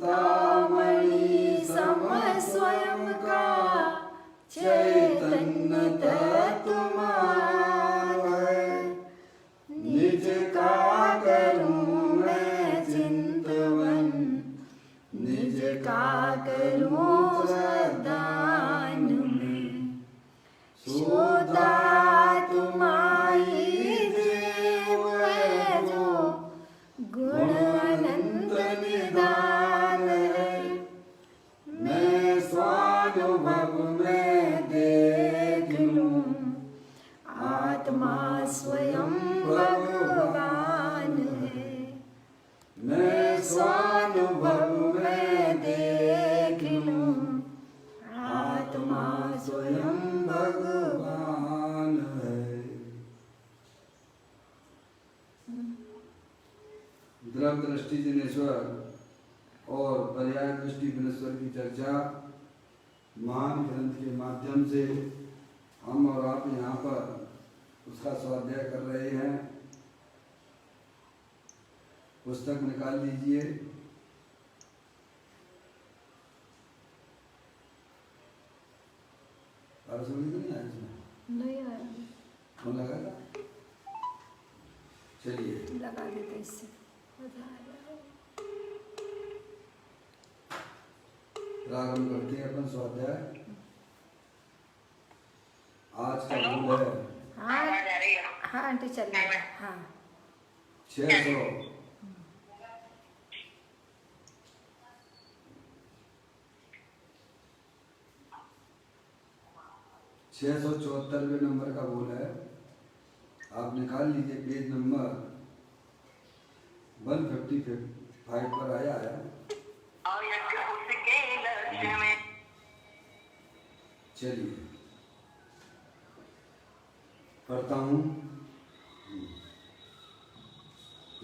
चिंतामणि सम स्वयं का चैतन्य तत्वमान निज का करूं मैं चिंतवन निज का करूं श्रद्धान में सोता तुम्हारी देव है जो गुण अनंत निदान है मैं स्वानुभव में देख लूं आत्मा स्वयं भगवान है मैं स्वानुभव में देख लूं आत्मा स्वयं भगवान है। द्रव दृष्टि जिनेश्वर और पर्याय दृष्टि विनेश्वर की चर्चा महान ग्रंथ के माध्यम से हम और आप यहाँ पर उसका स्वाध्याय कर रहे हैं। पुस्तक निकाल लीजिए। आप समझ नहीं आया इसमें? नहीं आया। कौन लगाएगा? चलिए लगा देते इससे। प्रारंभ करते हैं अपन स्वाध्याय। आज का मूल है हाँ हाँ आंटी चलिए। हाँ 600 674वें नंबर का बोल है। आप निकाल लीजिए पेज नंबर 155 पर आया है। चलिए पढ़ता हूँ।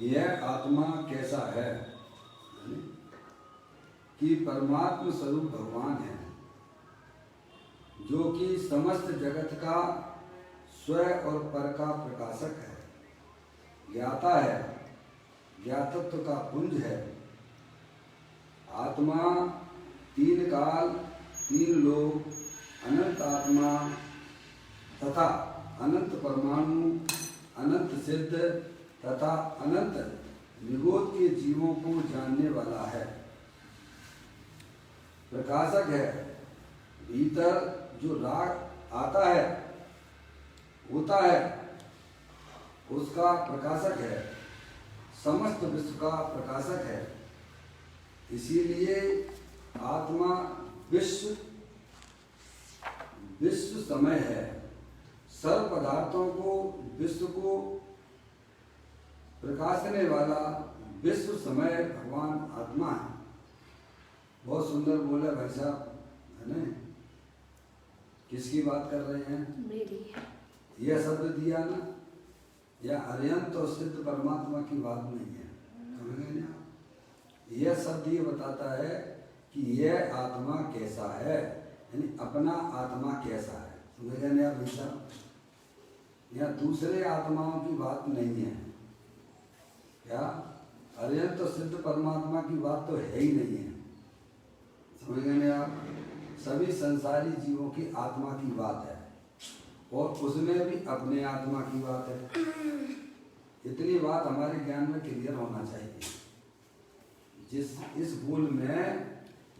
यह आत्मा कैसा है कि परमात्म स्वरूप भगवान है जो कि समस्त जगत का स्व और पर का प्रकाशक है, ज्ञाता है, ज्ञातत्व का पुंज है। आत्मा तीन काल, तीन लोक, अनंत आत्मा तथा अनंत परमाणु, अनंत सिद्ध तथा अनंत निगोद के जीवों को जानने वाला है, प्रकाशक है। भीतर जो राग आता है होता है उसका प्रकाशक है, समस्त विश्व का प्रकाशक है। इसीलिए आत्मा विश्व समय है। सर्व पदार्थों को, विश्व को प्रकाशने वाला विश्व समय भगवान आत्मा है। बहुत सुंदर बोला भाई साहब, है ना? किसकी बात कर रहे हैं? मेरी। यह शब्द दिया ना, यह अरिहंत और सिद्ध परमात्मा की बात नहीं है, समझ गए ना? यह शब्द ये बताता है कि यह आत्मा कैसा है, यानी अपना आत्मा कैसा है, समझ गए ना भाई साहब? यह दूसरे आत्माओं की बात नहीं है। क्या अरिहंत और सिद्ध परमात्मा की बात तो है ही नहीं है, समझ गए ना आप? सभी संसारी जीवों की आत्मा की बात है और उसमें भी अपने आत्मा की बात है। इतनी बात हमारे ज्ञान में क्लियर होना चाहिए। इस भूल में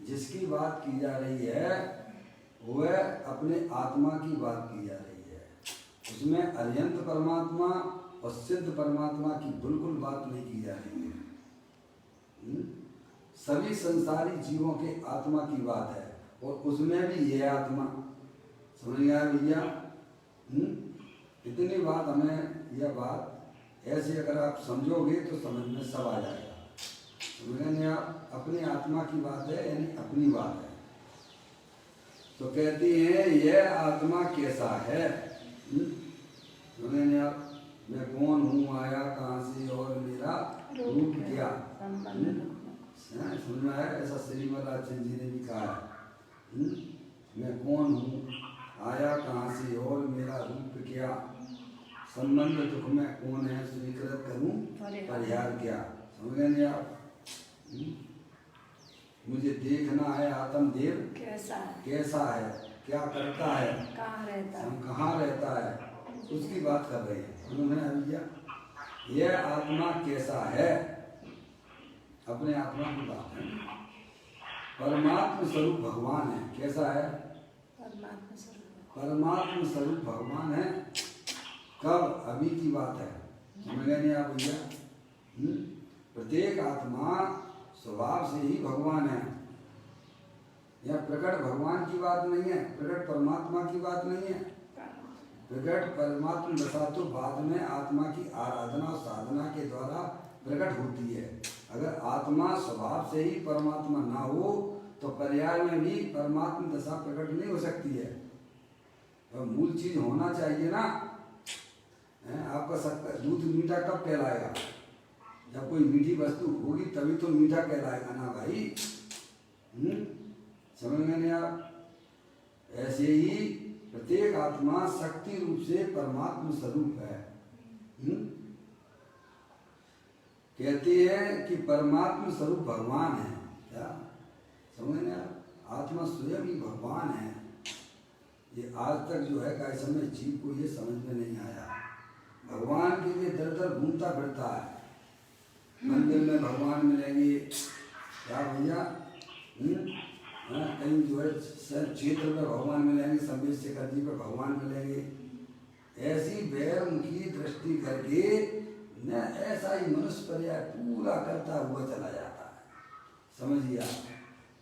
जिसकी बात की जा रही है वह अपने आत्मा की बात की जा रही है। उसमें अरिहंत परमात्मा और सिद्ध परमात्मा की बिल्कुल बात नहीं की जा रही है। सभी संसारी जीवों के आत्मा की बात है और उसमें भी यह आत्मा, समझ गया भैया? इतनी बात हमें, यह बात ऐसे अगर आप समझोगे तो समझ में सब आ जाएगा, समझ गए? आप अपनी आत्मा की बात है, यानी अपनी बात है। तो कहती है यह आत्मा कैसा है, समझ गए आप? मैं कौन हूँ, आया कहाँ से और मेरा रूप क्या, समझ में आया? ऐसा श्रीमद आचार्य जी ने भी कहा है। मैं कौन हूँ, आया कहाँ से और मेरा रूप क्या, संबंध दुख में कौन है, स्वीकृत करूँ परिहार क्या, समझ गए नहीं आप? मुझे देखना है आत्मदेव कैसा है, कैसा है, क्या करता है, कहाँ रहता हम है। कहाँ रहता है, उसकी बात कर रहे हैं उन्होंने भैया। यह आत्मा कैसा है, अपने आत्मा की बात है। परमात्म स्वरूप भगवान है, कैसा है, परमात्मा स्वरूप। परमात्म स्वरूप भगवान है। कब, अभी की बात है, समझ गए नहीं आप भैया। प्रत्येक आत्मा स्वभाव से ही भगवान है। यह प्रकट भगवान की बात नहीं है, प्रकट परमात्मा की बात नहीं है। प्रकट परमात्मा दशा तो बाद में आत्मा की आराधना साधना के द्वारा प्रकट होती है। अगर आत्मा स्वभाव से ही परमात्मा ना हो तो पर्याय में भी परमात्मा दशा प्रकट नहीं हो सकती है। तो मूल चीज होना चाहिए ना। आपका दूध मीठा कब कहलाएगा, जब कोई मीठी वस्तु होगी तभी तो मीठा कहलाएगा ना भाई। समझ में नहीं आप। ऐसे ही प्रत्येक आत्मा शक्ति रूप से परमात्मा स्वरूप है। कहते हैं कि परमात्मा स्वरूप भगवान है, क्या समझ में आप। आत्मा स्वयं ही भगवान है। ये आज तक जो है कई समय जीव को ये समझ में नहीं आया। भगवान के लिए दर दर घूमता फिरता है, मंदिर में भगवान मिलेंगे, क्या भैया, कहीं जो है क्षेत्र में भगवान मिलेंगे, संवेश शेखर जी पे भगवान मिलेंगे। ऐसी बैरमुखी दृष्टि करके न ऐसा ही मनुष्य पर्याय पूरा करता हुआ चला जाता है। समझिए आप,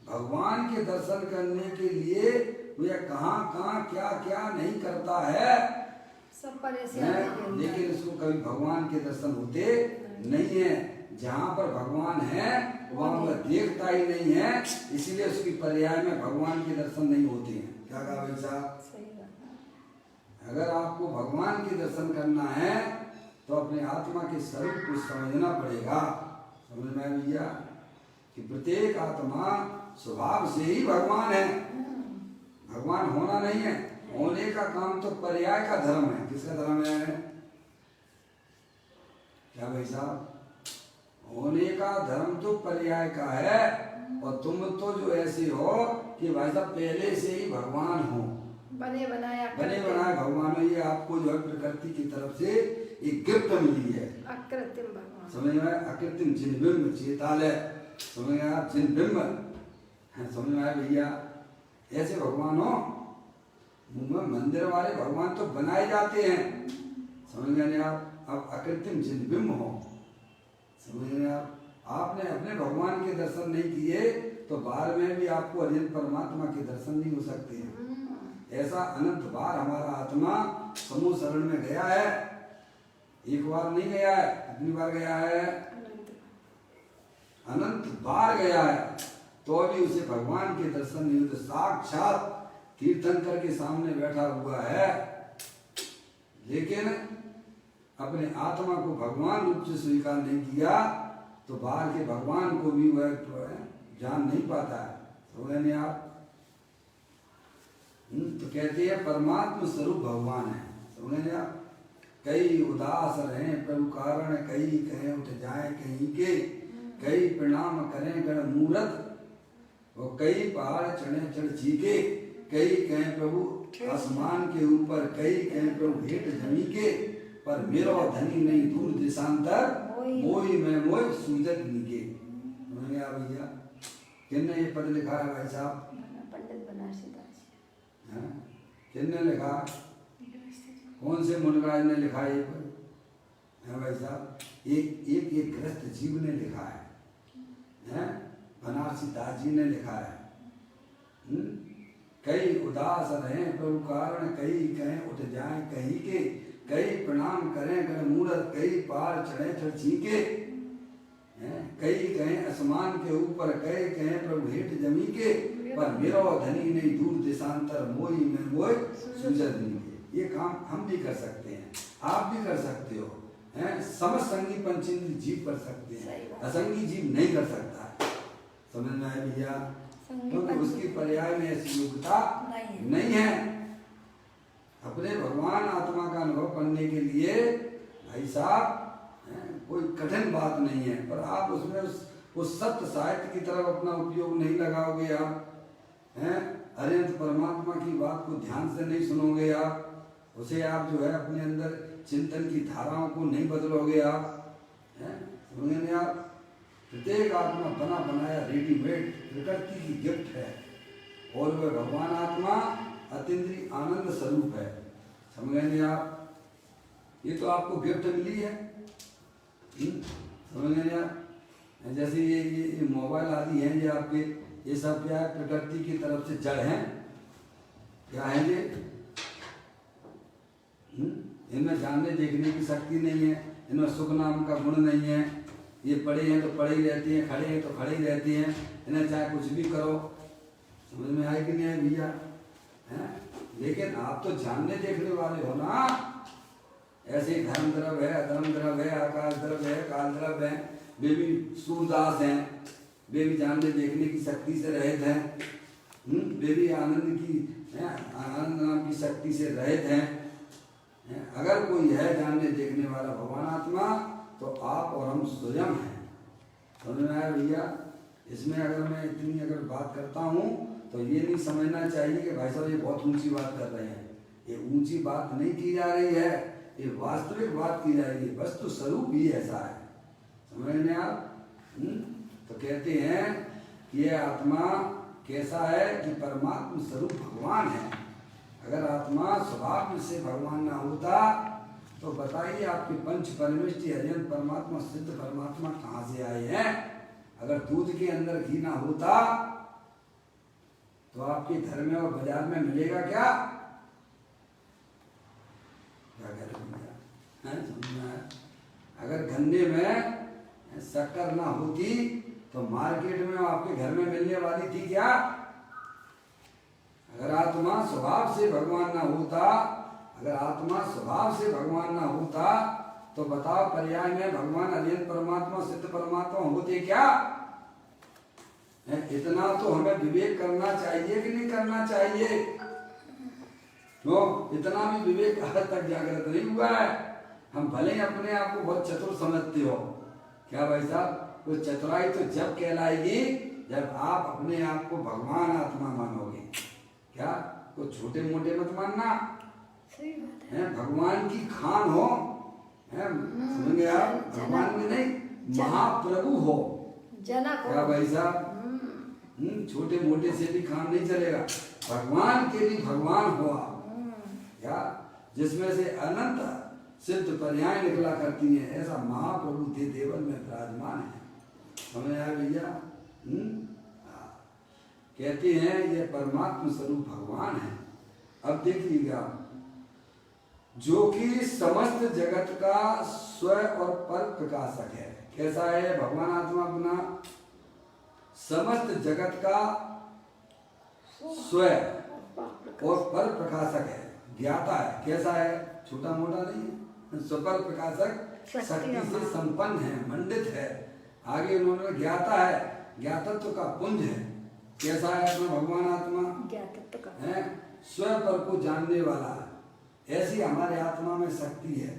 भगवान के दर्शन करने के लिए वह कहाँ कहाँ क्या क्या नहीं करता है, सब परेशान, लेकिन उसको कभी भगवान के दर्शन होते नहीं है। जहाँ पर भगवान है वहाँ वह देखता ही नहीं है, इसीलिए उसकी पर्याय में भगवान के दर्शन नहीं होते हैं। क्या कहा भाई साहब। अगर आपको भगवान के दर्शन करना है तो अपने आत्मा के स्वरूप को समझना पड़ेगा। समझ में आया भैया कि प्रत्येक आत्मा स्वभाव से ही भगवान है, भगवान होना नहीं है। होने का काम तो पर्याय का धर्म है। किसका धर्म है, क्या भाई साहब। होने का धर्म तो पर्याय का है, और तुम तो जो ऐसे हो कि भाई साहब पहले से ही भगवान हो, बने बनाए भगवान हो। ये आपको जो है प्रकृति की तरफ से एक गिफ्ट मिली है, अकृत्रिम भगवान। समझ में आया, अकृत्रिम जिनबिंब चेतालय, समझ में आया, जिनबिंब, समझ में आया भैया। ऐसे भगवान हो, मंदिर वाले भगवान तो बनाए जाते हैं, समझ में आप अकृत्रिम जिनबिंब हो, समझ में आपने अपने भगवान के दर्शन नहीं किए तो बाहर में भी आपको अनंत परमात्मा के दर्शन नहीं हो सकते हैं। ऐसा अनंत बार हमारा आत्मा समूह शरण में गया है, एक बार नहीं गया है, कितनी बार गया है, अनंत बार गया है, तो भी उसे भगवान के दर्शन नहीं होते। साक्षात तीर्थंकर के सामने बैठा हुआ है, लेकिन अपने आत्मा को भगवान रूप से स्वीकार नहीं किया तो बाहर के भगवान को भी वह जान नहीं पाता है। समझ नहीं आप। तो कहते हैं परमात्मा स्वरूप भगवान है, समझ नहीं आप। कई उदास रहें प्रभु कारण, कई कहें उठ जाए कहीं के, कई प्रणाम करें गण मूरत, और कई पहाड़ चढ़े चढ़ चीके, कई कहें प्रभु आसमान के ऊपर, कई कहें प्रभु भेंट जमी के, पर मेरो धनी नहीं दूर देशांतर, मोई मैं मोई सूजत निके। भैया किन्ने ये पद लिखा है भाई साहब, पंडित बनारसी दास। किन्ने लिखा, कौन से मुनराज ने लिखा है ये पद, है भाई साहब। एक ग्रस्त जीव ने लिखा है, बनारसी दास जी ने लिखा है। कई उदास रहें प्रभु कारण, कई कहें उठ जाए कहीं के, कई प्रणाम करें गण मूरत, कई पार चढ़े चढ़ चीके, कई कहें आसमान के ऊपर, कई कहें प्रभु भेंट जमी के, पर मेरो धनी नहीं दूर देशांतर, मोई में मोई सूजत नहीं। ये काम हम भी कर सकते हैं, आप भी कर सकते हो, समसंगी पंचेंद्रिय जीव कर सकते हैं, असंगी जीव नहीं कर सकता। समझ में आया भैया, क्योंकि उसकी पर्याय में ऐसी योग्यता नहीं है। अपने भगवान आत्मा का अनुभव करने के लिए भाई साहब कोई कठिन बात नहीं है, पर आप उसमें उस सत्य साहित्य की तरफ अपना उपयोग नहीं लगाओगे आप, हैं, अरिहंत परमात्मा की बात को ध्यान से नहीं सुनोगे आप, उसे आप जो है अपने अंदर चिंतन की धाराओं को नहीं बदलोगे आप, हैं, समझेंगे आप। प्रत्येक आत्मा बना बनाया रेडीमेड प्रकृति की गिफ्ट है और वह भगवान आत्मा अतीन्द्रिय आनंद स्वरूप है, समझेंगे आप। ये तो आपको गिफ्ट मिली है, समझेंगे आप। जैसे ये मोबाइल आदि हैं, ये आपके, ये सब क्या है, प्रकृति की तरफ से जड़ हैं, क्या है ये, इनमें जानने देखने की शक्ति नहीं है, इनमें सुख नाम का गुण नहीं है, ये पड़े हैं तो पड़े ही रहती हैं, खड़े हैं तो खड़े ही रहती हैं, इन्हें चाहे कुछ भी करो, समझ में आए कि नहीं है भैया, हैं। लेकिन आप तो जानने देखने वाले हो ना, ऐसे ही धर्म द्रव्य है, अधर्म द्रव्य है, आकाश द्रव्य है, काल द्रव्य है, वे भी सूरदास हैं, वे भी जानने देखने की शक्ति से रहित हैं, वे भी आनंद की, आनंद नाम की शक्ति से रहित हैं। अगर कोई है जानने देखने वाला भगवान आत्मा, तो आप और हम स्वयं हैं, समझ में आया भैया। इसमें अगर मैं इतनी अगर बात करता हूँ तो ये नहीं समझना चाहिए कि भाई साहब ये बहुत ऊंची बात कर रहे हैं, ये ऊंची बात नहीं की जा रही है, ये वास्तविक बात की जा रही है, वस्तु स्वरूप ही ऐसा है, समझ रहे हैं आप। तो कहते हैं कि ये आत्मा कैसा है कि परमात्मा स्वरूप भगवान है। अगर आत्मा स्वभाव से भगवान ना होता तो बताइए आपके पंच परमेष्टि अरिहंत परमात्मा सिद्ध परमात्मा कहाँ से आए हैं। अगर दूध के अंदर घी ना होता तो आपके घर में और बाजार में मिलेगा क्या, क्या कह रहे हैं, समझना है। अगर गन्ने में शक्कर ना होती तो मार्केट में आपके घर में मिलने वाली थी क्या। अगर आत्मा स्वभाव से भगवान ना होता, अगर आत्मा स्वभाव से भगवान ना होता तो बताओ पर्याय में भगवान अरिहंत परमात्मा सिद्ध परमात्मा होते क्या। इतना तो हमें विवेक करना चाहिए कि नहीं करना चाहिए। तो इतना भी विवेक आज तक जागृत नहीं हुआ है। हम भले ही अपने आप को बहुत चतुर समझते हो, क्या भाई साहब, वो चतुराई तो जब कहलाएगी जब आप अपने आप को भगवान आत्मा मानोगे। क्या वो छोटे मोटे मत मानना, सही बात है। भगवान की खान हो, समझ गए आप, भगवान में नहीं महाप्रभु हो, जनक हो, क्या भाई साहब। छोटे मोटे से भी काम नहीं चलेगा, भगवान के भी भगवान हो आप, क्या, जिसमें से अनंत सिद्ध पर्याय निकला करती हैं, ऐसा महाप्रभु देवल में विराजमान है, समझ आया भैया। कहते हैं ये परमात्मा स्वरूप भगवान है। अब देखिएगा, जो कि समस्त जगत का स्व और पर प्रकाशक है। कैसा है भगवान आत्मा अपना, समस्त जगत का स्व और पर प्रकाशक है, ज्ञाता है। कैसा है, छोटा मोटा नहीं है, स्वपर प्रकाशक शक्ति से संपन्न है, मंडित है। आगे उन्होंने ज्ञाता है, ज्ञातत्व का पुंज है। कैसा है अपना भगवान आत्मा, ज्ञातत्व का है, स्व पर को जानने वाला है। ऐसी हमारे आत्मा में शक्ति है।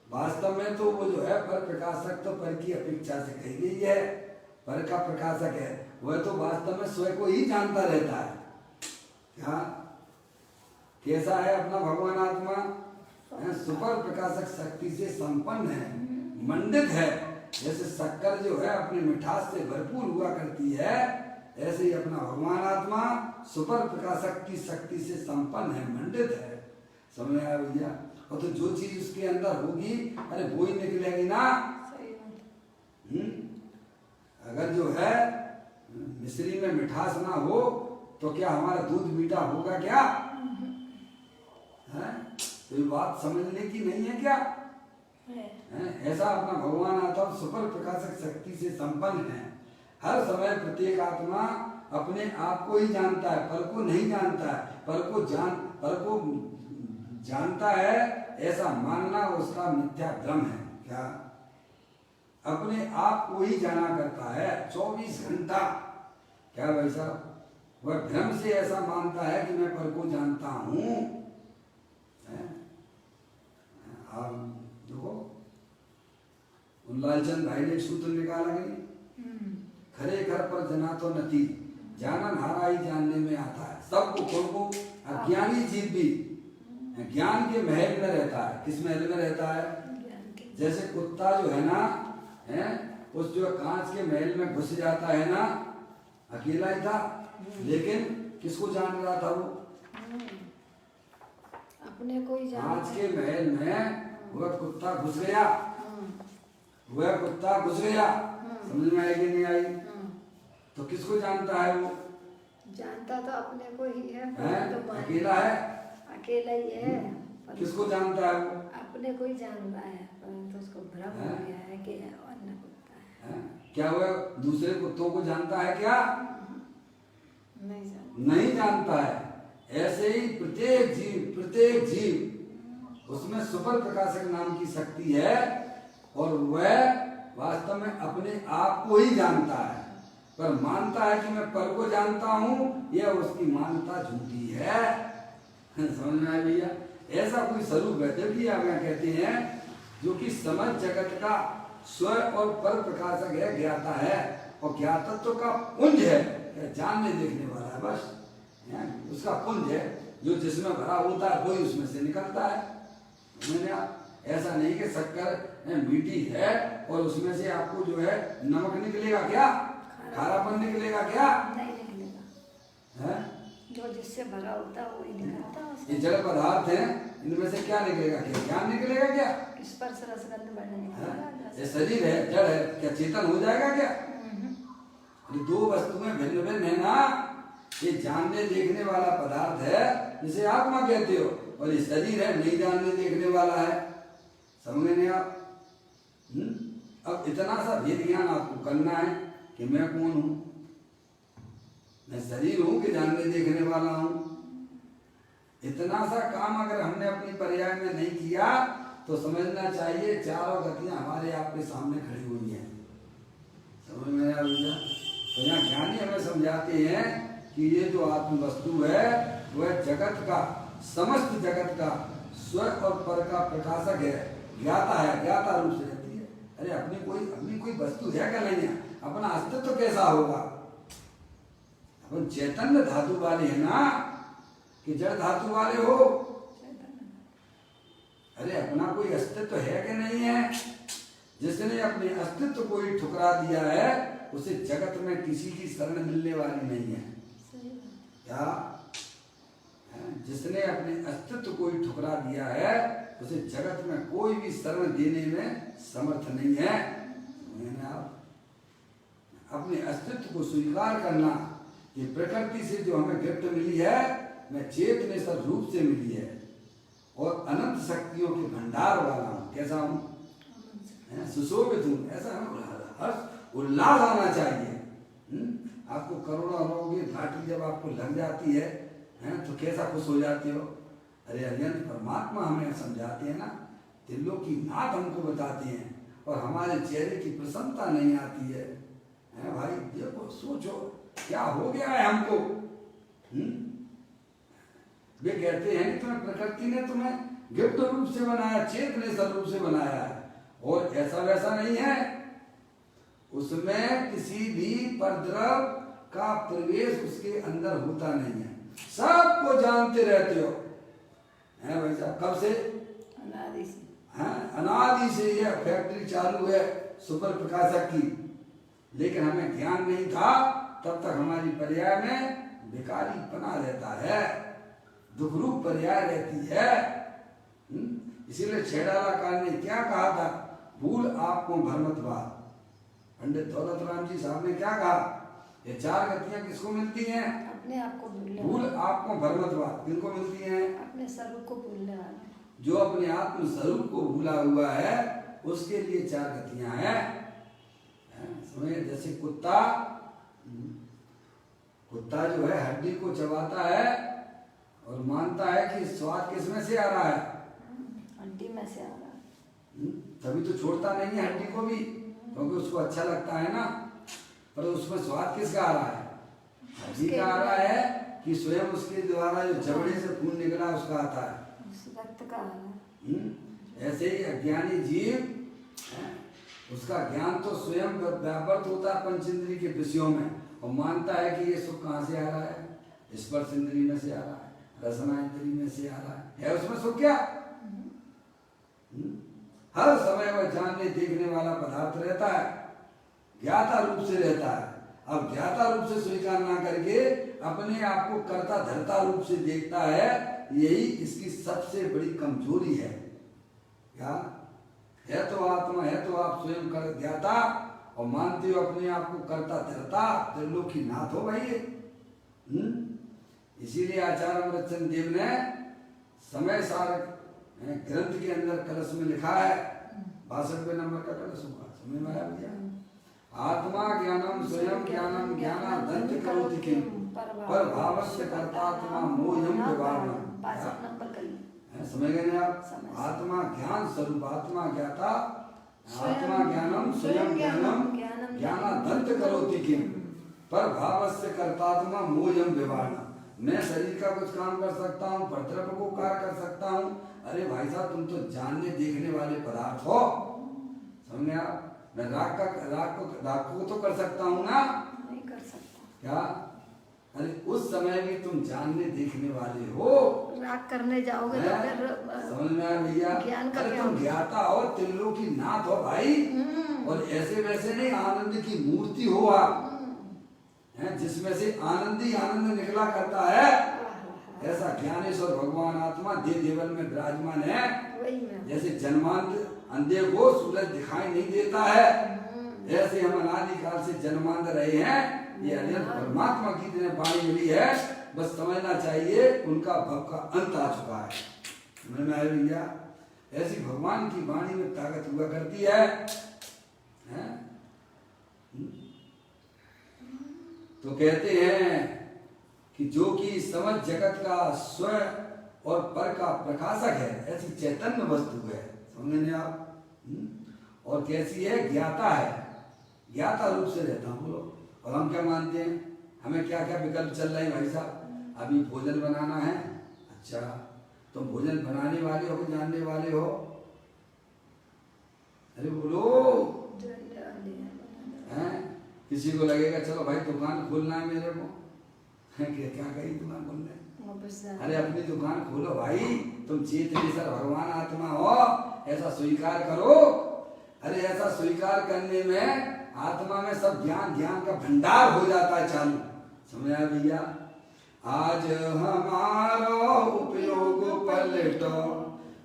वास्तव में तो वो जो है पर प्रकाशक तो पर की अपेक्षा से कही गई है, पर का प्रकाशक है, वह तो वास्तव में स्वयं को ही जानता रहता है। क्या, कैसा है अपना भगवान आत्मा, सुपर प्रकाशक शक्ति से संपन्न है, मंडित है। जैसे शक्कर जो है अपनी मिठास से भरपूर हुआ करती है, ऐसे ही अपना भगवान आत्मा सुपर प्रकाशक की शक्ति से संपन्न है, मंडित है, समझ आया भैया। और तो जो चीज उसके अंदर होगी, अरे वो ही निकलेगी ना। अगर जो है मिश्री में मिठास ना हो तो क्या हमारा दूध मीठा होगा क्या, है? तो ये बात समझने की नहीं है क्या है? ऐसा अपना भगवान आत्मा सुपर प्रकाशक शक्ति से संपन्न है। हर समय प्रत्येक आत्मा अपने आप को ही जानता है, पर को नहीं जानता है। पर को जानता है ऐसा मानना उसका मिथ्या भ्रम है। क्या, अपने आप को ही जाना करता है 24 घंटा। क्या भाई साहब, वह भ्रम से ऐसा मानता है कि मैं पर को जानता हूं। आप देखो, लालचंद भाई ने एक सूत्र निकाला कि नहीं, खरे घर पर जना तो नती, जानन हारा ही जानने में आता है। सबको को अज्ञानी जीव भी ज्ञान के महल में रहता है। किस महल में रहता है? जैसे कुत्ता जो है ना, है उस जो कांच के महल में घुस जाता है ना, अकेला ही था लेकिन किसको जान रहा था वो? अपने को ही कांच के महल में वह कुत्ता घुस गया, वह कुत्ता घुस गया, समझ में आई कि नहीं आई? तो किसको जानता है वो? जानता तो अपने को ही है, तो अकेला है, अकेला ही है। किसको जानता है वो? अपने को ही जान रहा है, परंतु उसको भ्रम हो गया है कि अन्य कुत्ता है। क्या वह दूसरे कुत्तों को जानता है क्या? नहीं जानता है। ऐसे ही प्रत्येक जीव उसमें सुपर प्रकाशक नाम की शक्ति है और वह वास्तव में अपने आप को ही जानता है, पर मानता है कि मैं पर को जानता हूँ। यह उसकी मान्यता झूठी है। समझ में आया भैया? ऐसा कोई स्वरूप है, जबकि आप यहाँ कहते हैं जो कि समझ जगत का स्व और पर प्रकाशक है, ज्ञाता है और ज्ञातत्व का पुंज है, जानने देखने वाला है बस। उसका पुंज है जो जिसमें भरा होता है वही उसमें से निकलता है। मैंने ऐसा नहीं कि शक्कर मीठी है और उसमें से आपको जो है नमक निकलेगा क्या, खारापन निकलेगा क्या? नहीं निकलेगा है? जो जिससे भरा होता है वही निकलता है। ये जड़ पदार्थ हैं, इनमें से क्या निकलेगा? क्या ज्ञान निकलेगा क्या? स्पर्श रसगंध बढ़ने निकलेगा। ये शरीर है, जड़ है, क्या चेतन हो जाएगा क्या? ये दो वस्तुएं भिन्न भिन्न है ना। ये जानने देखने वाला पदार्थ है जिसे आत्मा कहते हो, और ये शरीर है नहीं जानने देखने वाला है। समझ नहीं आप? अब इतना सा भेद ज्ञान आपको करना है कि मैं कौन हूं, मैं शरीर हूं कि जानने देखने वाला हूं। इतना सा काम अगर हमने अपनी पर्याय में नहीं किया तो समझना चाहिए चारों गतियां हमारे आपके सामने खड़ी हुई हैं। समझ में आया भैया? तो यहाँ ज्ञानी हमें समझाते हैं कि ये जो आत्म वस्तु है वह जगत का, समस्त जगत का स्व और पर का प्रकाशक है, ज्ञाता है, ज्ञाता रूप से रहती है। अरे अपनी कोई वस्तु है क्या? नहीं है। अपना अस्तित्व कैसा होगा? अपन चैतन्य धातु वाले हैं ना कि जड़ धातु वाले हो? अरे अपना कोई अस्तित्व है कि नहीं है? जिसने अपने अस्तित्व को ही ठुकरा दिया है उसे जगत में किसी की शरण मिलने वाली नहीं है। क्या? जिसने अपने अस्तित्व को ही ठुकरा दिया है उसे जगत में कोई भी शरण देने में समर्थ नहीं है। अपने अस्तित्व को स्वीकार करना कि प्रकृति से जो हमें गिफ्ट मिली है मैं चेतनेश्वर रूप से मिली है और अनंत शक्तियों के भंडार वाला हूँ। कैसा हूँ? सुशोभित हूँ। ऐसा हमें हर्ष उल्लास आना चाहिए। आपको करोड़ों अरबों की घाटी जब आपको लग जाती है तो कैसा खुश हो जाते हो? अरे अरियंत परमात्मा हमें समझाते हैं ना, दिलों की नाथ हमको बताते हैं और हमारे चेहरे की प्रसन्नता नहीं आती है। भाई देखो, सोचो क्या हो गया है हमको। वे कहते हैं कि तुम्हें प्रकृति ने तुम्हें गिफ्ट रूप से बनाया, चेतनेश्वर रूप से बनाया है और ऐसा वैसा नहीं है। उसमें किसी भी परद्रव का प्रवेश उसके अंदर होता नहीं है। सबको जानते रहते हो हैं भाई साहब। कब से? अनादि से। अनादि से यह फैक्ट्री चालू है सुपर प्रकाशक की, लेकिन हमें ज्ञान नहीं था। तब तक हमारी पर्याय में बेकारी बना रहता है, दुखरूप पर्याय रहती है। इसीलिए छेड़ालाकार ने क्या कहा था? भूल आपको भ्रमत बात। पंडित दौलत राम जी साहब ने क्या कहा? ये चार गतियां किसको मिलती हैं? अपने आप को भूल आपको भ्रमत बात किनको मिलती हैं? अपने स्वरूप को भूलने वाले। जो अपने आत्म स्वरूप को भूला हुआ है उसके लिए चार गतियां हैं। समझे? जैसे कुत्ता जो है हड्डी को चबाता है और मानता है कि स्वाद किसमें से आ रहा है? हड्डी में से आ रहा है। तभी तो छोड़ता नहीं है हड्डी को भी, क्योंकि उसको अच्छा लगता है ना। पर उसमें स्वाद किसका आ रहा है? हड्डी का आ रहा है कि स्वयं उसके द्वारा जो जबड़े से खून निकला उसका आता है? रक्त का आ रहा है। ऐसे ही अज्ञानी जीव उसका ज्ञान तो स्वयं व्यापृत होता है पंचेंद्रिय के विषयों में और मानता है कि ये सुख कहाँ से आ रहा है, स्पर्श इंद्रिय में से आ रहा है, रसना इंद्रिय में से आ रहा है उसमें सुख क्या? हर समय वह जानने देखने वाला पदार्थ रहता है, ज्ञाता रूप से रहता है। अब ज्ञाता रूप से स्वीकार ना करके अपने आप को कर्ता धर्ता रूप से देखता है, यही इसकी सबसे बड़ी कमजोरी है। क्या है? तो आत्मा है, तो आप स्वयं कर ज्ञाता और मानते हो अपने आप को कर्ता धर्ता, त्रिलोकी नाथ हो भाई। इसीलिए आचार्य अमृतचंद देव ने समय सार ग्रंथ के अंदर कलश में लिखा है, 62वें नंबर का कलश होगा, समझ में आया भैया? आत्मा ज्ञानम स्वयं ज्ञानम ज्ञानादंत करोति किम पर भावस्य कर्तात्मा मोहम विभावनम। समझ गए ना आप? आत्मा ज्ञान स्वरूप, आत्मा ज्ञाता, आत्मा ज्ञानम स्वयं ज्ञानम ज्ञानादंत करोति किम पर भावस्य कर्तात्मा मोहम विभावनम। मैं शरीर का कुछ काम कर सकता हूँ, परद्रव्य को कार्य कर सकता हूँ। अरे भाई साहब, तुम तो जानने देखने वाले पदार्थ हो, समझे आप? मैं राग को तो कर सकता हूँ ना? नहीं कर सकता। क्या? अरे उस समय भी तुम जानने देखने वाले हो, राग करने जाओगे तो फिर समझ में आया भैया? ज्ञान का क्या? तुम ज्ञाता हो, त्रिलोकी नाथ हो भाई, और ऐसे वैसे नहीं, आनंद की मूर्ति हो आप, जिसमें से आनंद ही आनंद निकला करता है। ऐसा ज्ञानेश्वर भगवान आत्मा देव देवल में विराजमान है। जैसे जन्मांत अंधे को सूरज दिखाई नहीं देता है, ऐसे हम अनादिकाल से जन्मांत रहे हैं। ये अनंत परमात्मा की जिन्हें वाणी मिली है, बस समझना चाहिए उनका भव का अंत आ चुका है। समझ में आया भैया? ऐसी भगवान की वाणी में ताकत हुआ करती है। तो कहते हैं कि जो कि समझ जगत का स्व और पर का प्रकाशक है, ऐसी चैतन्य वस्तु है। समझे आप? और कैसी है? ज्ञाता है, ज्ञाता रूप से रहता हूँ बोलो। और हम क्या मानते हैं? हमें क्या क्या विकल्प चल रहे हैं भाई साहब? अभी भोजन बनाना है, अच्छा तुम भोजन बनाने वाले हो, जानने वाले हो? अरे बोलो। किसी को लगेगा चलो भाई दुकान खोलना है मेरे को, क्या कही दुकान खोलने? अरे अपनी दुकान खोलो भाई, तुम चेतनेश्वर भगवान आत्मा हो, ऐसा स्वीकार करो। अरे ऐसा स्वीकार करने में आत्मा में सब ज्ञान का भंडार हो जाता है चालू। समझ आया भैया? आज हमारो उपयोग पलटो,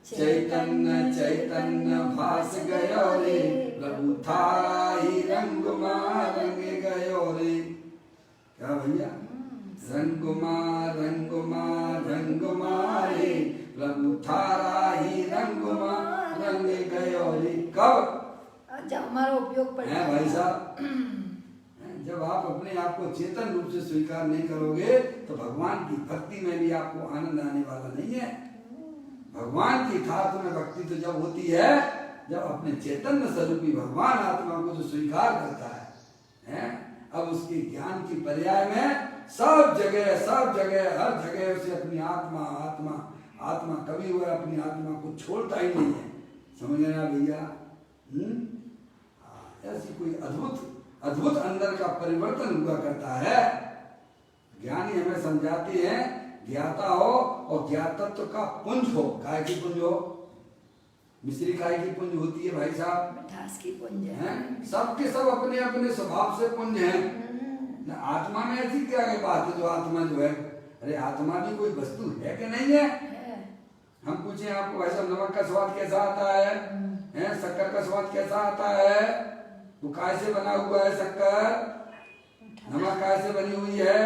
चैतन्य चैतन्य भास गयो रे, प्रभु थारा ही रंग रंग गयो रे। क्या भैया? रंगुमा रे, प्रभु थारा ही रंगुमा रंग गयो रे। कब? जब हमारा उपयोग पड़ता है भाई साहब। जब आप अपने आप को चेतन रूप से स्वीकार नहीं करोगे तो भगवान की भक्ति में भी आपको आनंद आने वाला नहीं है। भगवान की खातिर में भक्ति तो जब होती है जब अपने चैतन्य स्वरूपी भगवान आत्मा को जो स्वीकार करता है? अब उसके ज्ञान की पर्याय में सब जगह हर जगह उसे अपनी आत्मा कभी हुआ अपनी आत्मा को छोड़ता ही नहीं है। समझ लेना भैया? ऐसी कोई अद्भुत अंदर का परिवर्तन हुआ करता है। ज्ञानी हमें समझाते हैं ज्ञाता हो और ज्ञातत्व का पुंज हो। काय की पुंज हो? मिश्री काय की पुंज होती है भाई साहब? मिठास की पुंज है। सबके सब अपने अपने स्वभाव से पुंज हैं। आत्मा में ऐसी क्या बात है? जो आत्मा जो है, अरे आत्मा भी कोई वस्तु है कि नहीं है? हम पूछे आपको भाई साहब, नमक का स्वाद कैसा आता है? शक्कर का स्वाद कैसा आता है? वो काय से बना हुआ है शक्कर? नमक काय से बनी हुई है?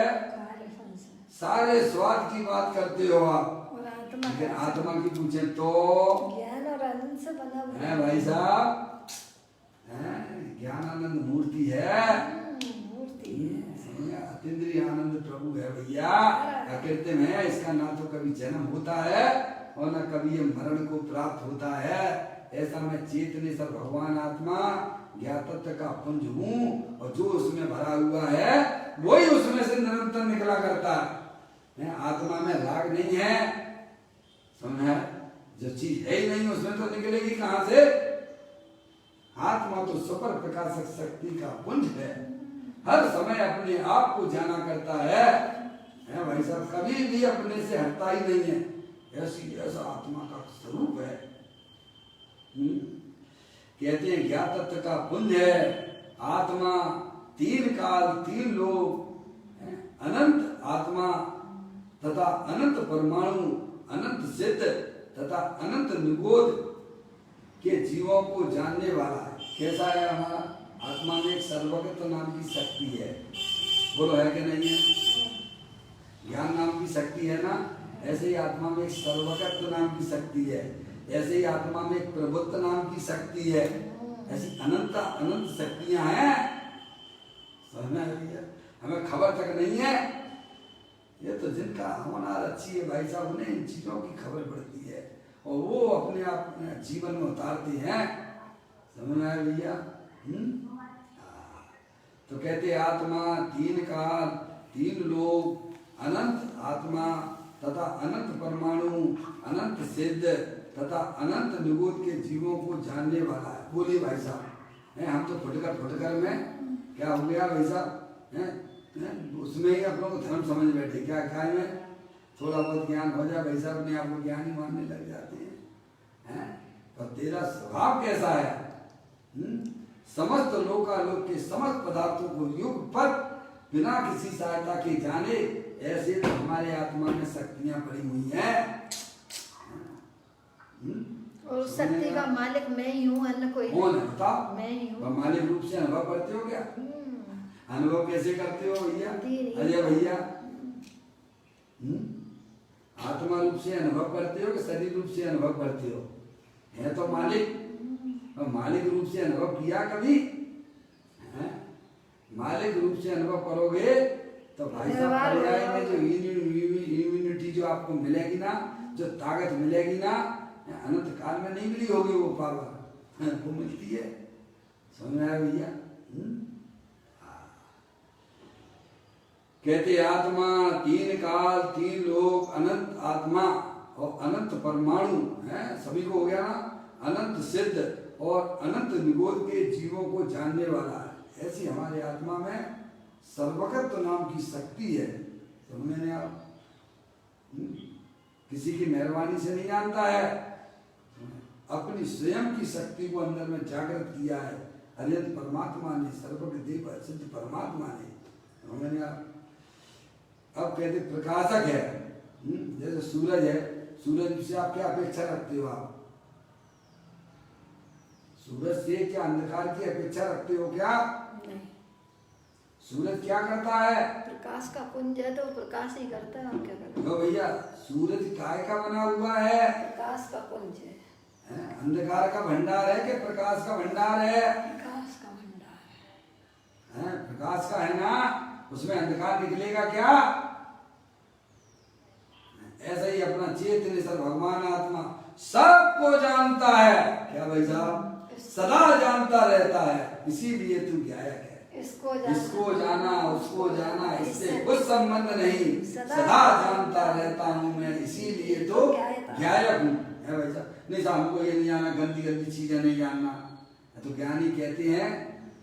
सारे स्वाद की बात करते हो आप, लेकिन आत्मा की पूछे तो ज्ञान और आनंद से बना हुआ है भाई साहब। ज्ञानानंद मूर्ति है, अतीन्द्रिय आनंद प्रभु है भैया। प्रकृति में इसका ना तो कभी जन्म होता है और न कभी ये मरण को प्राप्त होता है। ऐसा मैं चेतनेश्वर भगवान आत्मा ज्ञातत्व का पुंज हूँ और जो उसमें भरा हुआ है वही उसमें से निरंतर निकला करता है। आत्मा में राग नहीं है, समझ? जो चीज है ही नहीं उसमें तो निकलेगी कहां से? आत्मा तो सपर प्रकाशक शक्ति का पुंज है, हर समय अपने आप को जाना करता है भाई साहब, कभी भी अपने से हटता ही नहीं है। ऐसा आत्मा का स्वरूप है। कहते हैं ज्ञात तत्व का पुंज है आत्मा, तीन काल तीन लोग, अनंत आत्मा तथा अनंत परमाणु, अनंत सिद्ध तथा अनंत निगोद के जीवों को जानने वाला है। कैसा है हमारा आत्मा में एक सर्वगत नाम की शक्ति है, बोलो है कि नहीं है? ज्ञान नाम की शक्ति है ना, ऐसे ही आत्मा में एक सर्वगत नाम की शक्ति है, ऐसे ही आत्मा में एक प्रभुत्व नाम की शक्ति है। ऐसी अनंत अनंत शक्तियां हैं, समझ में आ रही है? हमें खबर तक नहीं है। ये तो जिनका होनार अच्छी है भाई साहब, उन्हें इन चीजों की खबर पड़ती है और वो अपने आप जीवन में उतारते हैं। समझ में आया भैया? तो कहते आत्मा तीन काल तीन लोग, अनंत आत्मा तथा अनंत परमाणु, अनंत सिद्ध तथा अनंत निगोद के जीवों को जानने वाला है। बोलिए भाई साहब, हम तो फुटकर में क्या हो गया भाई साहब, उसमें ही आप लोग धर्म समझ बैठे। क्या में थोड़ा बहुत ज्ञान हो जाए भाई साहब, अपने आप को ज्ञानी मानने लग जाते हैं। और तेरा स्वभाव कैसा है? समस्त लोकालोक के समस्त पदार्थों को युग पर बिना किसी सहायता के जाने, ऐसे तो हमारे आत्मा में शक्तियां पड़ी हुई हैं। और शक्ति का मालिक मैं ही हूँ, अन्य कोई कौन है बताओ? मैं ही हूँ। मालिक रूप से अनुभव करते हो क्या? अनुभव कैसे करते हो भैया? अजय भैया, आत्मा रूप से अनुभव करते हो कि शरीर रूप से अनुभव करते हो? है तो मालिक, मालिक रूप से अनुभव किया कभी? मालिक रूप से अनुभव करोगे तो भाई साहब पर्याय में जो इम्यूनिटी जो आपको मिलेगी ना, जो ताकत मिलेगी ना, अनंत काल में नहीं मिली होगी वो पावर, वो मिलती है। समझ में आया भैया? कहते आत्मा तीन काल तीन लोग, अनंत आत्मा और अनंत परमाणु है, सभी को हो गया ना, अनंत सिद्ध और अनंत निगोद के जीवों को जानने वाला है। ऐसी हमारे आत्मा में सर्वगत नाम की शक्ति है। समझ में आप? किसी की मेहरबानी से नहीं जानता है, अपनी स्वयं की शक्ति को अंदर में जागृत किया है अनंत परमात्मा ने, सर्वज्ञ देव सिद्ध परमात्मा ने। समझ में आप? अब कहते प्रकाशक है, जैसे सूरज है, सूरज से आप क्या अपेक्षा रखते हो? आप सूरज से क्या अंधकार की अपेक्षा रखते हो क्या? नहीं। सूरज क्या करता है? प्रकाश का पुंज है तो प्रकाश ही करता है, हम क्या करते हैं? भैया सूरज काय का बना हुआ है? प्रकाश का पुंज है। अंधकार का भंडार है कि प्रकाश का भंडार है? प्रकाश का भंडार है, प्रकाश का है ना, उसमें अंधकार निकलेगा क्या? ऐसा ही अपना चेतन सर भगवान आत्मा सबको जानता है। क्या भाई साहब? सदा जानता रहता है, इसीलिए तू गायक है। इसको जाना उसको जाना, इससे कुछ संबंध नहीं, सदा जानता रहता हूँ मैं, इसीलिए तो गायक हूँ। है भाई साहब? नहीं साहब हमको ये नहीं जानना, गंदी गंदी चीजें नहीं जानना। तो ज्ञानी कहते हैं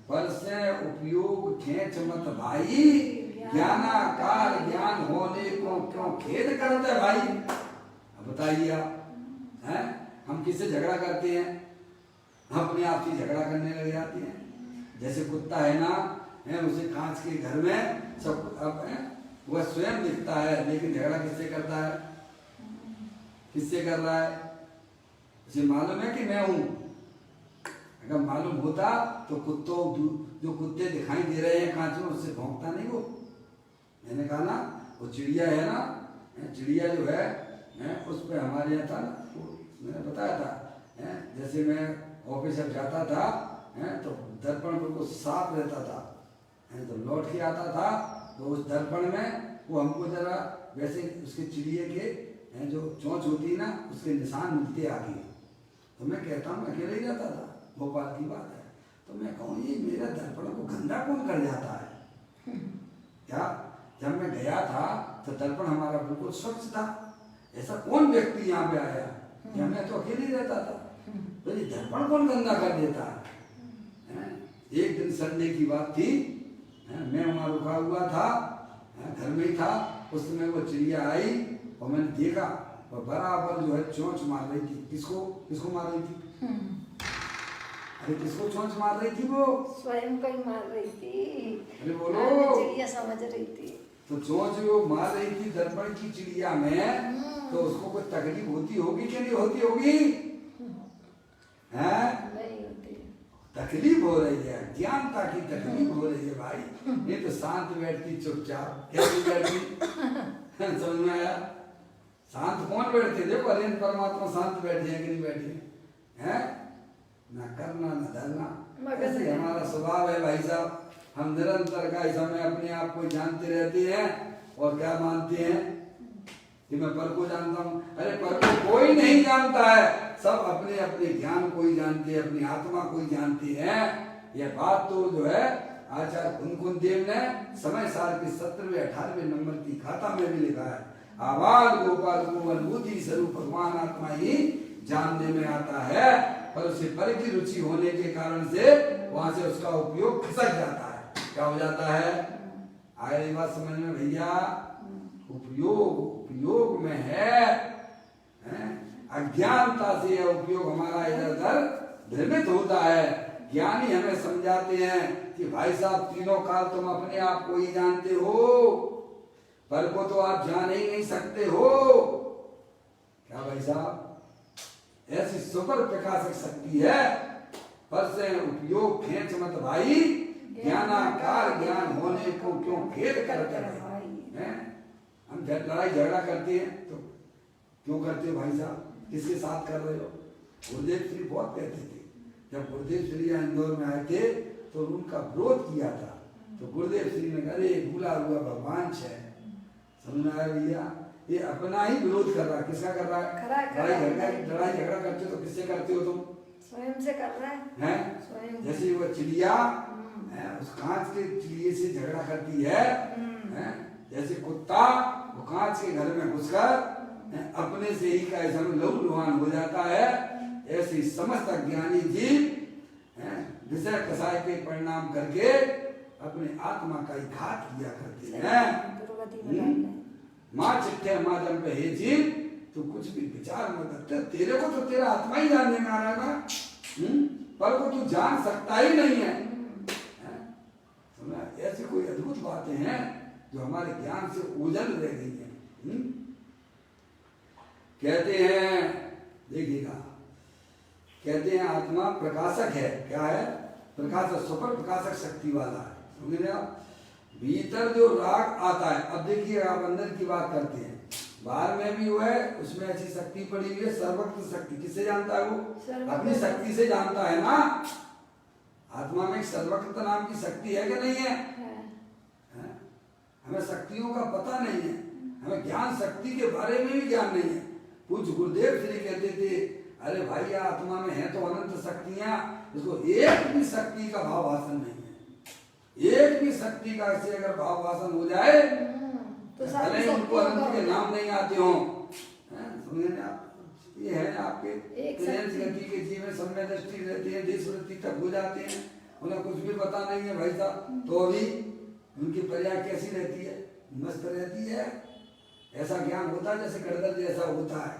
पर से उपयोग खेच मत भाई, ज्ञानाकार ज्ञान होने को क्यों खेद करते हैं भाई? अब बताइए आप, हैं? हम किससे झगड़ा करते हैं? हम अपने आप से झगड़ा करने लग जाते हैं। जैसे कुत्ता है ना, है उसे कांच के घर में सब अब वह स्वयं दिखता है, लेकिन झगड़ा किससे करता है? किससे कर रहा है? उसे मालूम है कि मैं हूं। अगर मालूम होता तो कुत्तों जो कुत्ते दिखाई दे रहे हैं कांच में, उससे भौंकता नहीं वो। मैंने कहा ना वो चिड़िया है ना, चिड़िया जो है उस पर हमारे यहाँ था ना, मैंने बताया था, जैसे मैं ऑफिस जब जाता था तो दर्पण बिल्कुल साफ रहता था, तो लौट के आता था तो उस दर्पण में वो हमको जरा वैसे उसके चिड़िए के जो चोंच होती है ना, उसके निशान मिलते आगे। तो मैं कहता हूँ अकेले ही रहता था, भोपाल की बात है, तो मैं कहूँ ये मेरा दर्पण को गंदा कौन कर जाता है? क्या जब मैं गया था तो दर्पण हमारा बिल्कुल स्वच्छ था, ऐसा कौन व्यक्ति यहाँ पे आया? या मैं तो अकेले ही रहता था, तो ये दर्पण कौन गंदा कर देता है? एक दिन संडे की बात थी, मैं वहां रुका हुआ था, घर में ही था। उस समय वो चिड़िया आई और मैंने देखा और बराबर जो है चोंच मार रही थी। किसको मार रही थी? अरे किसको चोंच मार रही थी? वो स्वयं को ही मार रही थी। अरे बोलो। चिड़िया समझ रही थी तो चोंच वो मार रही थी दर्पण की चिड़िया में, तो उसको कोई तकलीफ होती होगी कि नहीं होती होगी? हैं? नहीं होती। तकलीफ हो रही है, ज्ञानता की तकलीफ हो रही है भाई। नहीं तो शांत बैठती चुपचाप, कैसी बैठती? समझ में आया? शांत कौन बैठते? देखो अरिहंत परमात्मा शांत बैठे हैं कि नहीं बैठे हैं? ना करना ना धरना, ऐसे हमारा स्वभाव है भाई साहब। हम निरंतर का इस समय अपने आप को जानते रहते हैं और क्या मानते हैं कि मैं पर को जानता हूँ। अरे पर को कोई नहीं जानता है, सब अपने अपने ज्ञान को ही जानते हैं, अपनी आत्मा को ही जानते हैं। यह बात तो जो है आचार्य कुंकुन देव ने समय सार के 17वें 18वें नंबर की खाता में भी लिखा है। आवाज गोपाल को अनुभूति स्वरूप भगवान आत्मा ही जानने में आता है, पर उसे पर की रुचि होने के कारण से वहां से उसका उपयोग खसक जाता है। क्या हो जाता है? आगे बात समझ में भैया? उपयोग में है, अज्ञानता से यह उपयोग हमारा इधर उधर भ्रमित होता है। ज्ञानी हमें समझाते हैं कि भाई साहब तीनों काल तुम अपने आप को ही जानते हो, पर को तो आप जान ही नहीं सकते हो। क्या भाई साहब? ऐसी सुपर प्रकाशक शक्ति है, पर से उपयोग खेच मत भाई, ज्ञानाकार ज्ञान होने को क्यों खेद करते हैं? हम लड़ाई झगड़ा करते हैं तो क्यों करते हो भाई साहब? किसके साथ कर रहे हो? गुरुदेव श्री बहुत कहते थे, जब गुरुदेव श्री इंदौर में आए थे तो उनका विरोध किया था, तो गुरुदेव श्री ने कहा अरे भूला हुआ भगवान है। समझ में आया भैया? ये अपना ही विरोध कर रहा है। किसका कर रहा है? लड़ाई झगड़ा करते हो तो किससे करते हो तुम? स्वयं से कर रहा है। जैसे वो चिड़िया उस कांच के चिड़िए से झगड़ा करती है, जैसे कुत्ता वो कांच के घर में घुसकर अपने से ही का लहू लुहान हो जाता है, ऐसे समस्त अज्ञानी जीव विषय कसाय के परिणाम करके अपने आत्मा का ही घात किया करते हैं। माँ चिट्ठे माँ जम पे हे जीव, तू कुछ भी विचार मत कर, तेरे को तो तेरा आत्मा ही जानने में आ रहा है, पर को तू जान सकता ही नहीं है। ऐसी कोई अद्भुत बातें हैं जो हमारे ज्ञान से ओझल रह गई हैं। कहते हैं, देखिएगा, कहते हैं आत्मा प्रकाशक है। क्या है? प्रकाशक, सुपर प्रकाशक शक्ति वाला है। समझ रहे आप? भीतर जो राग आता है, अब देखिए आप अंदर की बात करते हैं, बाहर में भी वो है, उसमें ऐसी शक्ति पड़ी हुई है, सर्वत्र शक्ति। किससे जानता है वो? अपनी शक्ति से जानता है ना। आत्मा में एक सर्वकृत नाम की शक्ति है कि नहीं है? हमें शक्तियों का पता नहीं है, हमें ज्ञान शक्ति के बारे में भी ज्ञान नहीं है। पूज्य गुरुदेव श्री कहते थे अरे भाई आत्मा में है तो अनंत शक्तियां, इसको एक भी शक्ति का भाव भाषण नहीं है। एक भी शक्ति का ऐसे अगर भाव भाषण हो जाए तो भले उनको अनंत के नाम नहीं आते हो। समझे आप? ये है आपके गति के जीवन समय दृष्टि रहती है, देश वृत्ति तक हो जाते हैं, उन्हें कुछ भी पता नहीं है भाई साहब, तो भी उनकी प्रजा कैसी रहती है? मस्त रहती है। ऐसा ज्ञान होता है जैसे गड़गड़ जैसा होता है।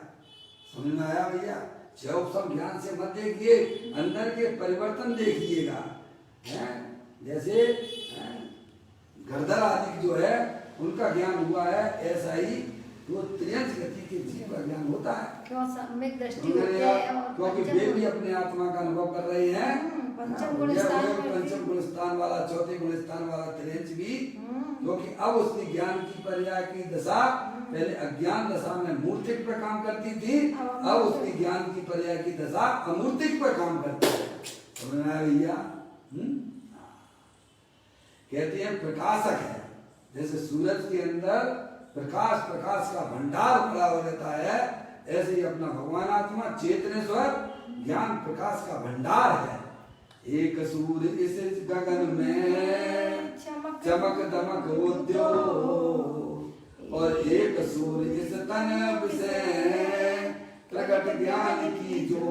समझ में आया भैया? सब ज्ञान से मत देखिए, अंदर के परिवर्तन देखिएगा। जैसे गर्दर आदि जो है उनका ज्ञान हुआ है, ऐसा ही वो त्रियंश गति के जीव का ज्ञान होता है। क्यों सम्यक दृष्टि होती है, क्योंकि वे भी अपने आत्मा का अनुभव कर रहे हैं। पंचम गुण स्थान वाला, चौथे गुण स्थान वाला त्रियंश भी, क्योंकि अब उसकी ज्ञान की पर्याय की दशा पहले अज्ञान दशा में मूर्तिक पर काम करती थी, अब उसकी ज्ञान की पर्याय की दशा अमूर्तिक पर काम करती है। समझ में आया भैया? कहते हैं प्रकाशक है, जैसे सूरज के अंदर प्रकाश का भंडार पड़ा हो रहता है, ऐसे ही अपना भगवान आत्मा चेतनेश्वर ज्ञान प्रकाश का भंडार है। एक सूर्य इस गगन में चमक दमक उद्योग, और एक सूर्य इस तन विषय प्रकट ज्ञान की जो,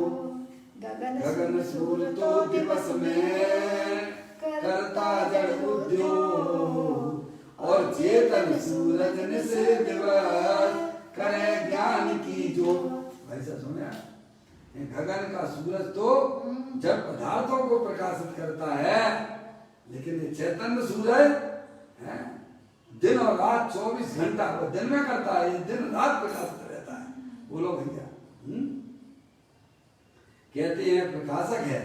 गगन सूर्य तो दिवस में चेतन सूरज निस दिवस करे ज्ञान की ज्योत। भाई साहब सुने आप? ये गगन का सूरज तो जब पदार्थों को प्रकाशित करता है, लेकिन ये चैतन्य सूरज है दिन और रात 24 घंटा वो दिन में करता है, ये दिन रात प्रकाशित रहता है। बोलो भैया। कहते हैं प्रकाशक है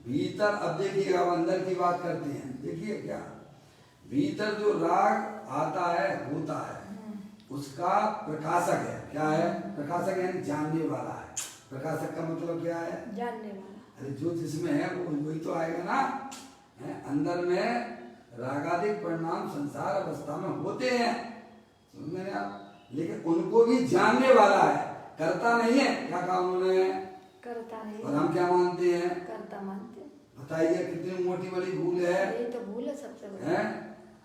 भीतर। अब देखिएगा अब अंदर की बात करते हैं। देखिए क्या भीतर जो राग आता है होता है उसका प्रकाशक है। क्या है प्रकाशक? यानी जानने वाला है। प्रकाशक का मतलब क्या है? जानने वाला। अरे जो जिसमें है वो वही तो आएगा ना। है अंदर में रागादिक परिणाम संसार अवस्था में होते हैं, समझ में आप? लेकिन उनको भी जानने वाला है, करता नहीं है। क्या कहा उन्होंने? करता नहीं। और हम क्या मानते हैं? करता मानते हैं। बताइए कितनी मोटी बड़ी भूल है। ये तो भूल है सबसे बड़ी। हैं?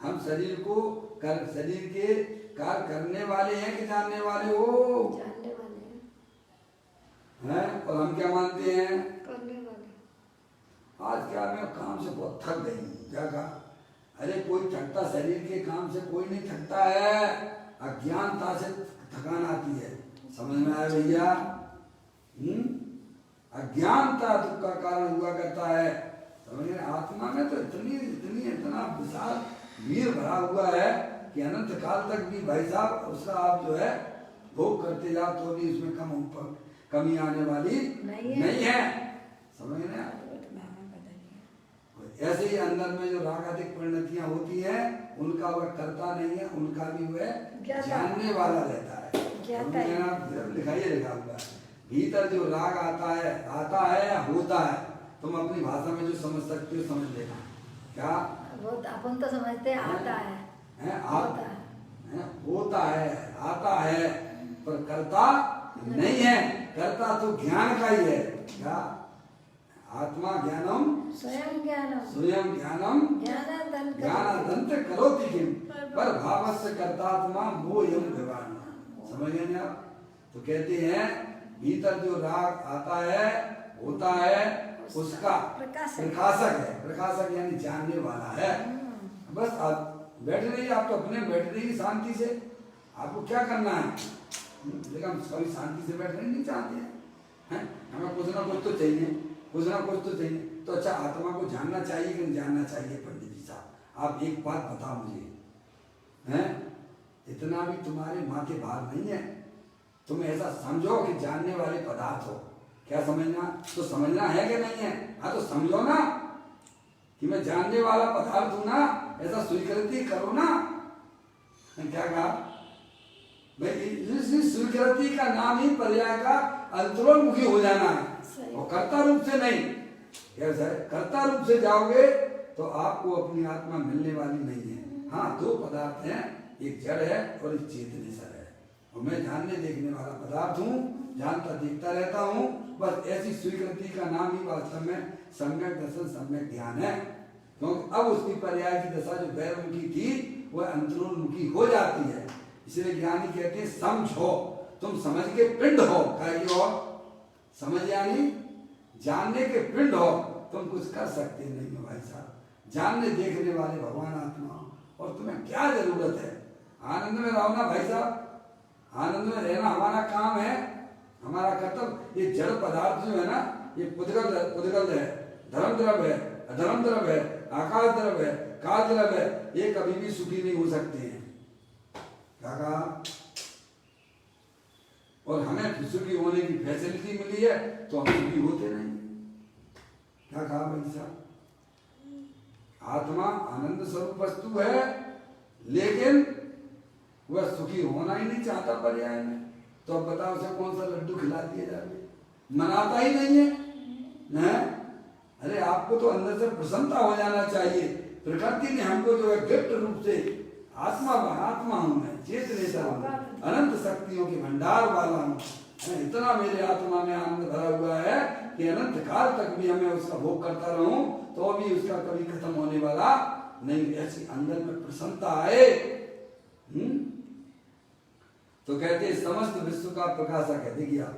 हम शरीर को शरीर के कार्य करने वाले हैं कि जानने वाले हो? जानने वाले हैं। हैं? और हम क्या मानते हैं? करने वाले। आज क्या मैं काम से बहुत थक गई हूँ। क्या कहा? अरे कोई थकता शरीर के काम से कोई नहीं थकता है, अज्ञानता से थकान आती है। समझ में आया भैया? अज्ञानता दुख का कारण हुआ करता है। समझ में? आत्मा में तो इतना विशाल वीर भरा हुआ है कि अनंत काल तक भी भाई साहब उसका आप जो है भोग करते जाओ तो भी उसमें कमी आने वाली नहीं है। समझ में? ऐसे ही अंदर में जो रागादिक परिणतियां होती हैं उनका वह करता नहीं है, उनका भी वह जानने वाला रहता है। लिखाइए लिखा हुआ है भीतर जो राग आता है या होता है। तुम अपनी भाषा में जो समझ सकते हो समझ लेना। क्या वो अपन तो समझते हैं आता है, होता है आता है पर करता नहीं है। करता तो ज्ञान का ही है। क्या आत्मा ज्ञानम स्वयं ज्ञानम ज्ञानादंत करोति किम पर भावस्य कर्तात्मा मोयम विवान। समझ गए ना आप? तो कहते हैं भीतर जो राग आता है होता है उसका प्रकाशक है। प्रकाशक यानी जानने वाला है। बस आप बैठ रहिए, आप तो अपने बैठ रहिए शांति से। आपको क्या करना है? लेकिन हम कभी शांति से बैठना नहीं चाहते हैं। हमें कुछ ना कुछ तो चाहिए, कुछ ना कुछ तो चाहिए। तो अच्छा आत्मा को जानना चाहिए कि नहीं जानना चाहिए? पंडित जी साहब आप एक बात बताओ मुझे, हैं? इतना भी तुम्हारे माथे भार नहीं है। तुम ऐसा समझो कि जानने वाले पदार्थ हो। क्या समझना? तो समझना है कि नहीं है? हाँ तो समझो ना कि मैं जानने वाला पदार्थ हूं ना, ऐसा स्वीकृति करो ना। क्या कहा भाई? इस स्वीकृति का नाम ही पर्याय का अंतरोन्मुखी हो जाना है और कर्ता रूप से नहीं। कैसा है? कर्ता रूप से जाओगे तो आपको अपनी आत्मा मिलने वाली नहीं है। हाँ दो पदार्थ हैं, एक जड़ है और एक चेतनेश्वर है। और मैं जानने देखने वाला पदार्थ हूँ, जानता देखता रहता हूँ। बस ऐसी स्वीकृति का नाम ही वास्तव में सम्यक दर्शन सम्यक ज्ञान है। क्योंकि अब उसकी पर्याय की दशा जो बहिर्मुखी थी वह अंतरोन्मुखी हो जाती है। इसलिए ज्ञानी कहते हैं समझो, तुम समझ के पिंड हो। हो समझ यानी जानने के पिंड हो, तुम कुछ कर सकते नहीं हो भाई साहब। जानने देखने वाले भगवान आत्मा, और तुम्हें क्या जरूरत है? आनंद में रहो ना भाई साहब। आनंद में रहना हमारा काम है, हमारा कर्तव्य। ये जड़ पदार्थ जो है ना, ये पुद्गल है, धर्म द्रव्य है, अधर्म द्रव्य है, आकाश द्रव्य है, काल द्रव्य है। ये कभी भी सुखी नहीं हो सकते हैं। क्या कहा? और हमें सुखी होने की फैसिलिटी मिली है तो हम सुखी होते नहीं। क्या कहा भाई साहब? आत्मा आनंद स्वरूप वस्तु है, लेकिन वह सुखी होना ही नहीं चाहता पर्याय में। तो अब बताओ उसे कौन सा लड्डू खिला दिया जाए? मनाता ही नहीं है। अरे आपको तो अंदर से प्रसन्नता हो जाना चाहिए। प्रकृति ने हमको जो है गिफ्ट रूप से आत्मा हूं मैं, चेतनेश्वर हूं, अनंत शक्तियों के भंडार वाला हूं। इतना मेरे आत्मा में आनंद भरा हुआ है कि अनंत काल तक भी हमें उसका भोग करता रहूं तो भी उसका कभी खत्म होने वाला नहीं। ऐसी अंदर में प्रसन्नता आए। तो कहते समस्त विश्व का प्रकाशक है। देखिए आप,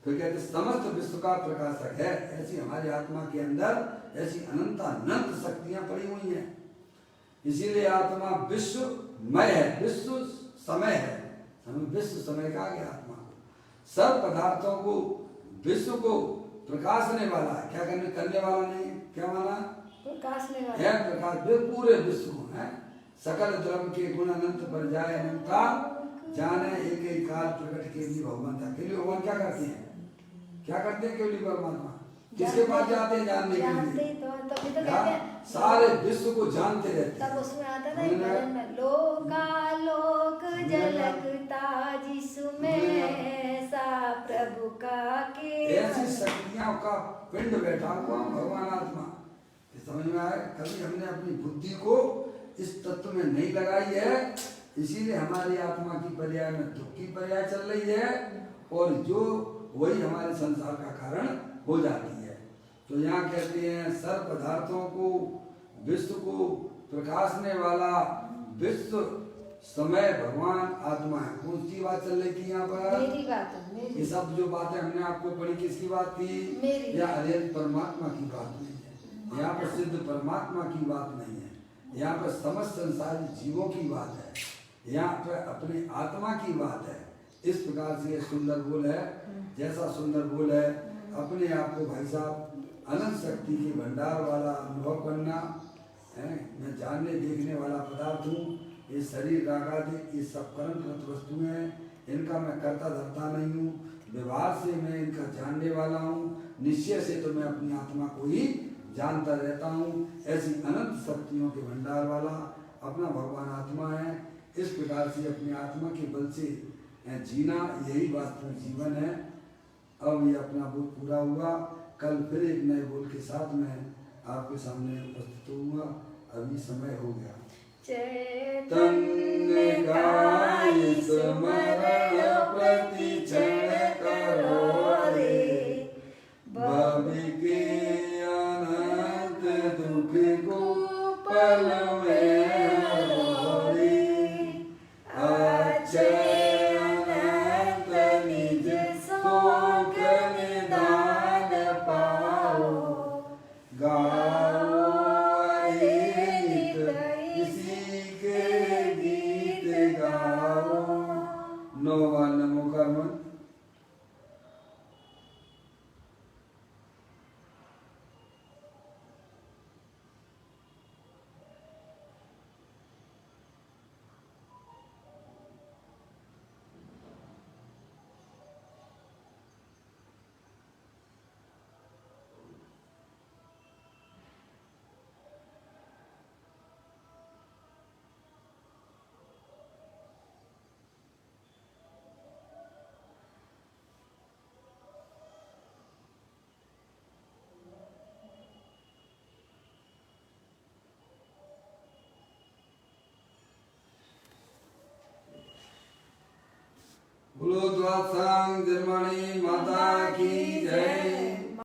तो कहते समस्त विश्व का प्रकाशक है। ऐसी हमारी आत्मा के अंदर ऐसी अनंत शक्तियां पड़ी हुई हैं। इसीलिए आत्मा विश्व मय है, विश्व समय है, हमें विश्व समय कहा गया आत्मा को। सब पदार्थों को, विश्व को प्रकाशने वाला है, क्या करने वाला नहीं है, क्या माना प्रकाशने है वाला प्रकाश, वे पूरे विश्व को है। सकल द्रव्य के गुण अनंत पर जाए अनंता जाने एक ही काल प्रकट केवली भगवान था। केवली भगवान क्या करते हैं, क्या करते हैं केवली परमात्मा, किसके पास जाते हैं जानने के जानते लिए, तो तभी तो कहते हाँ, हैं सारे विश्व को जानते रहते तब हैं। उसमें आता था एक भजन में, लोकालोक झलकता जिसमें ऐसा प्रभु का ऐसी केवल। शक्तियों का पिंड बैठा हुआ भगवान आत्मा, समझ में आए। कभी हमने अपनी बुद्धि को इस तत्व में नहीं लगाई है, इसीलिए हमारी आत्मा की पर्याय में दुख की पर्याय चल रही है, और जो वही हमारे संसार का कारण हो जाती है। तो यहाँ कहते हैं सर्व पदार्थों को, विश्व को प्रकाशने वाला विश्व समय भगवान आत्मा है। कौन सी बात चल रही थी यहाँ पर, मेरी बात है, मेरी। ये सब जो बातें हमने आपको पढ़ी किसकी बात थी, मेरी। या अरे परमात्मा की बात नहीं है, यहाँ पर सिद्ध परमात्मा की बात नहीं है, यहाँ पर समस्त संसारी जीवों की बात है, यहाँ पर अपने आत्मा की बात है। इस प्रकार से ये सुंदर बोल है, जैसा सुंदर बोल है, अपने आप को भाई साहब अनंत शक्ति के भंडार वाला अनुभव करना है। मैं जानने देखने वाला पदार्थ हूँ, ये शरीर रागादि ये सब कर्मरत वस्तुएं हैं, इनका मैं कर्ता धर्ता नहीं हूँ, व्यवहार से मैं इनका जानने वाला हूँ, निश्चय से तो मैं अपनी आत्मा को ही जानता रहता हूँ। ऐसी अनंत शक्तियों के भंडार वाला अपना भगवान आत्मा है। इस प्रकार से अपनी आत्मा के बल से जीना यही वास्तविक जीवन है। अब ये अपना बोल पूरा हुआ, कल फिर एक नए बोल के साथ मैं आपके सामने उपस्थित हुआ। अभी समय हो गया। चैतन्य का स्मरण प्रतिक्षण करो रे, भव के अनंत दुख को पल में हरो रे, अक्षय अनंत निज शोक निदान पाओ, गाओ अहित इसी के गीत गाओ। नौवा नमो कर्मण। बोलो द्वादशांग जर्मनी माता की जय।